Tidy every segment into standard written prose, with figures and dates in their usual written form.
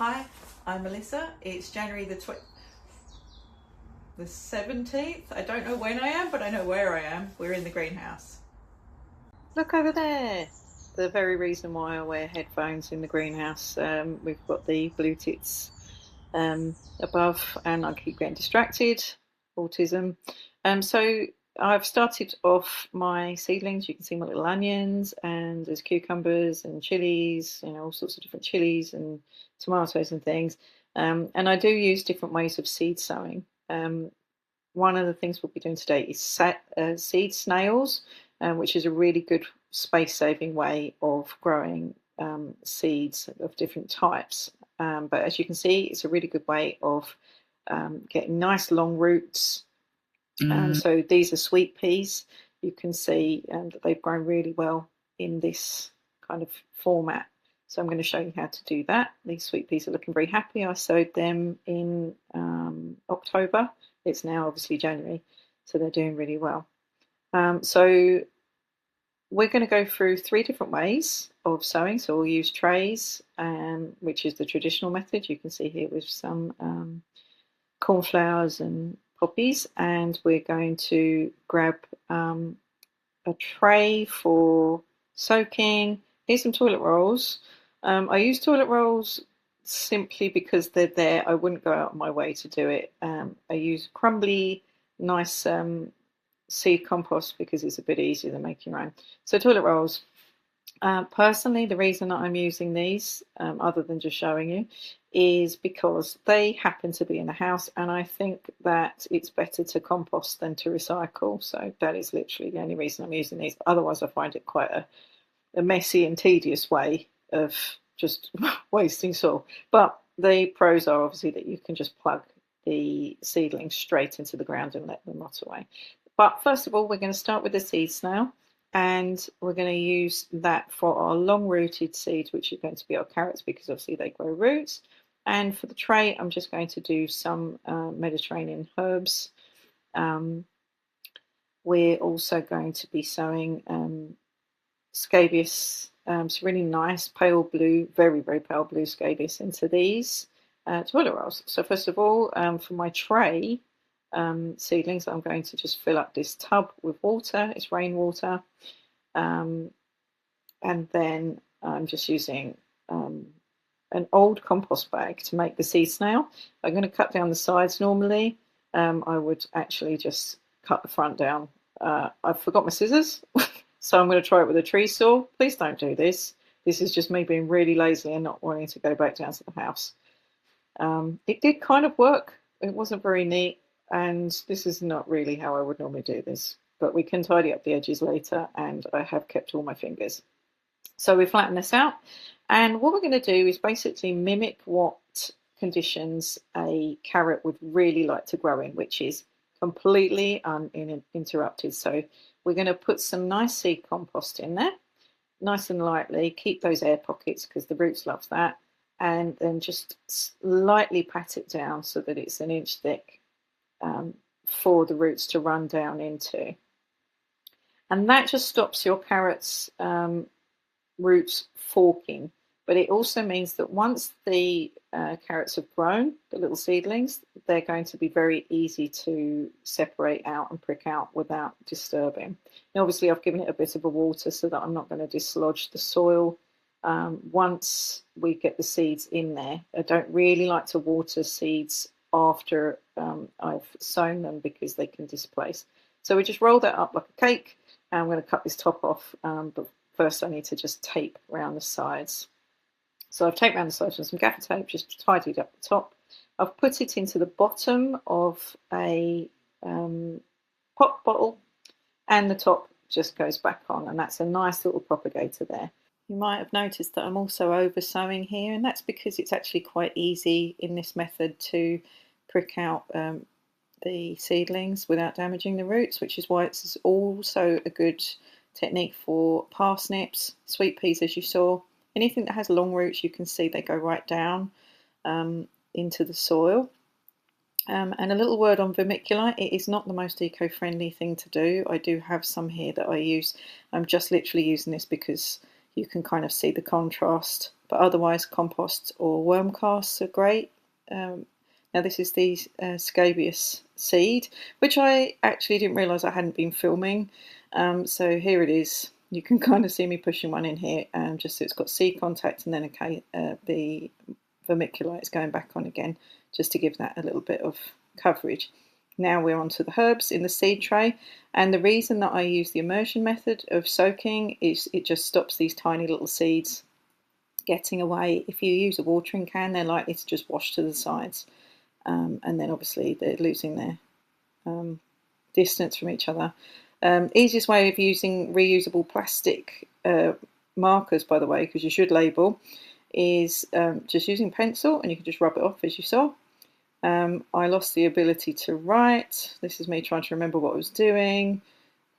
Hi, I'm Melissa. It's January the 17th. I don't know when I am, but I know where I am. We're in the greenhouse. Look over there. The very reason why I wear headphones in the greenhouse. We've got the blue tits above, and I keep getting distracted. Autism. So I've started off my seedlings. You can see my little onions, and there's cucumbers and chilies. All sorts of different chilies and tomatoes and things. And I do use different ways of seed sowing. One of the things we'll be doing today is seed snails, which is a really good space-saving way of growing seeds of different types. But as you can see, it's a really good way of getting nice long roots. So these are sweet peas. You can see that they've grown really well in this kind of format. So I'm going to show you how to do that. These sweet peas are looking very happy. I sowed them in October. It's now obviously January, so they're doing really well. So we're going to go through 3 different ways of sowing. So we'll use trays, which is the traditional method. You can see here with some cornflowers and poppies, and we're going to grab a tray for soaking. Here's some toilet rolls. I use toilet rolls simply because they're there. I wouldn't go out of my way to do it. I use crumbly, nice seed compost because it's a bit easier than making your own. So toilet rolls. Personally, the reason that I'm using these, other than just showing you, is because they happen to be in the house, and I think that it's better to compost than to recycle. So that is literally the only reason I'm using these. Otherwise, I find it quite a messy and tedious way of just wasting soil. But the pros are obviously that you can just plug the seedlings straight into the ground and let them rot away. But first of all, we're going to start with the seed snail, and we're going to use that for our long-rooted seeds, which are going to be our carrots, because obviously they grow roots. And for the tray, I'm just going to do some Mediterranean herbs. We're also going to be sowing scabious, it's really nice pale blue, very, very pale blue scabious into these toilet rolls. So first of all, for my tray seedlings, I'm going to just fill up this tub with water. It's rainwater. And then I'm just using an old compost bag to make the seed snail. I'm going to cut down the sides normally. I would actually just cut the front down. I forgot my scissors. So I'm going to try it with a tree saw. Please don't do this. This is just me being really lazy and not wanting to go back down to the house. It did kind of work. It wasn't very neat, and this is not really how I would normally do this. But we can tidy up the edges later, and I have kept all my fingers. So we flatten this out, and what we're going to do is basically mimic what conditions a carrot would really like to grow in, which is completely uninterrupted. So we're going to put some nice seed compost in there, nice and lightly. Keep those air pockets because the roots love that. And then just lightly pat it down so that it's an inch thick for the roots to run down into. And that just stops your carrots' roots forking. But it also means that once the carrots have grown, the little seedlings, they're going to be very easy to separate out and prick out without disturbing. Now, obviously, I've given it a bit of a water so that I'm not going to dislodge the soil once we get the seeds in there. I don't really like to water seeds after I've sown them because they can displace. So we just roll that up like a cake, and I'm going to cut this top off, but first I need to just tape around the sides. So I've taped around the sides with some gaffer tape, just tidied up the top. I've put it into the bottom of a pop bottle, and the top just goes back on, and that's a nice little propagator there. You might have noticed that I'm also over sowing here, and that's because it's actually quite easy in this method to prick out the seedlings without damaging the roots, which is why it's also a good technique for parsnips, sweet peas, as you saw. Anything that has long roots, you can see they go right down into the soil. And a little word on vermiculite. It is not the most eco-friendly thing to do. I do have some here that I use. I'm just literally using this because you can kind of see the contrast but otherwise compost or worm casts are great. Now this is the scabious seed, which I actually didn't realise I hadn't been filming. So here it is. You can kind of see me pushing one in here, just so it's got seed contact, and then the vermiculite is going back on again, just to give that a little bit of coverage. Now we're onto the herbs in the seed tray, and the reason that I use the immersion method of soaking is it just stops these tiny little seeds getting away. If you use a watering can, they're likely to just wash to the sides, and then obviously they're losing their distance from each other. Easiest way of using reusable plastic markers, by the way, because you should label, is just using pencil, and you can just rub it off as you saw. I lost the ability to write. This is me trying to remember what I was doing,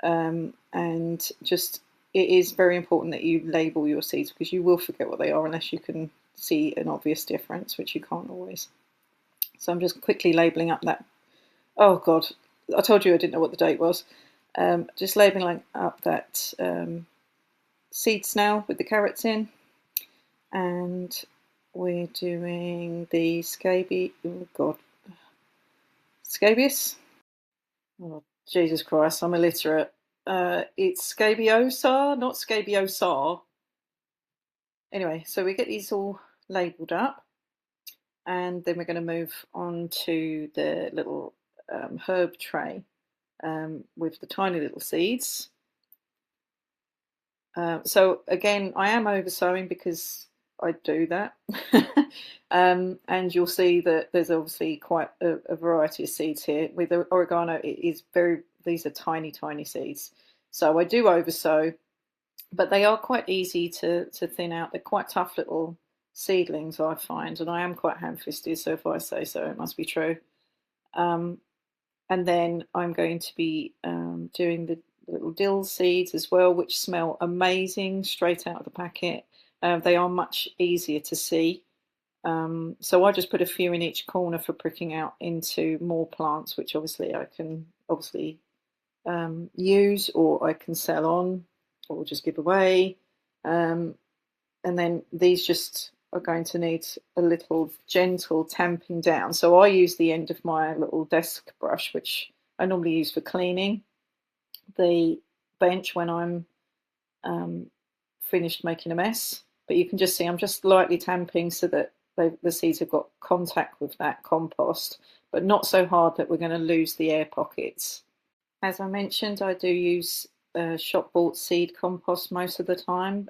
and just it is very important that you label your seeds, because you will forget what they are unless you can see an obvious difference, which you can't always. So I'm just quickly labeling up that. Oh God, I told you I didn't know what the date was. Just labeling up that seed snail with the carrots in, and we're doing the scabious. Oh, Jesus Christ, I'm illiterate. It's scabiosa, not scabiosa. Anyway, so we get these all labelled up, and then we're going to move on to the little herb tray with the tiny little seeds. So again, I am over sowing because I do that. And you'll see that there's obviously quite a variety of seeds here. With the oregano, these are tiny seeds. So I do over sow, but they are quite easy to thin out. They're quite tough little seedlings, I find, and I am quite ham-fisted, so if I say so, it must be true. And then I'm going to be doing the little dill seeds as well, which smell amazing straight out of the packet. They are much easier to see. So I just put a few in each corner for pricking out into more plants, which obviously I can use, or I can sell on, or just give away. And then these just are going to need a little gentle tamping down. So I use the end of my little desk brush, which I normally use for cleaning the bench when I'm finished making a mess. But you can just see I'm just lightly tamping so that the seeds have got contact with that compost, but not so hard that we're going to lose the air pockets. As I mentioned, I do use shop-bought seed compost most of the time.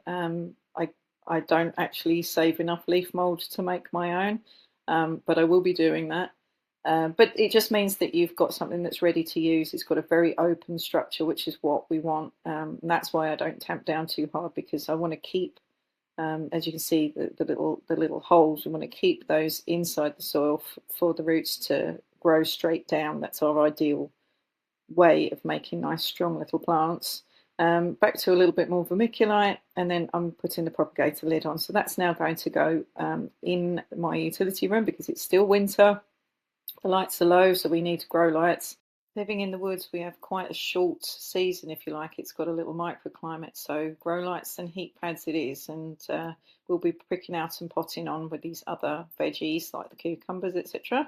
I don't actually save enough leaf mould to make my own, but I will be doing that. But it just means that you've got something that's ready to use. It's got a very open structure, which is what we want. And that's why I don't tamp down too hard, because I want to keep, as you can see, the little holes. We want to keep those inside the soil for the roots to grow straight down. That's our ideal way of making nice, strong little plants. Back to a little bit more vermiculite, and then I'm putting the propagator lid on. So that's now going to go in my utility room because it's still winter. The lights are low, so we need to grow lights. Living in the woods, we have quite a short season, if you like. It's got a little microclimate, so grow lights and heat pads it is. And we'll be pricking out and potting on with these other veggies like the cucumbers, etc.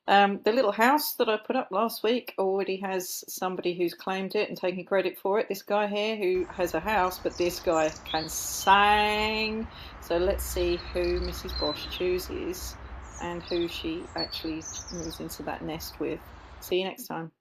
The little house that I put up last week already has somebody who's claimed it and taken credit for it. This guy here who has a house, but this guy can sing. So let's see who Mrs. Bosch chooses and who she actually moves into that nest with. See you next time.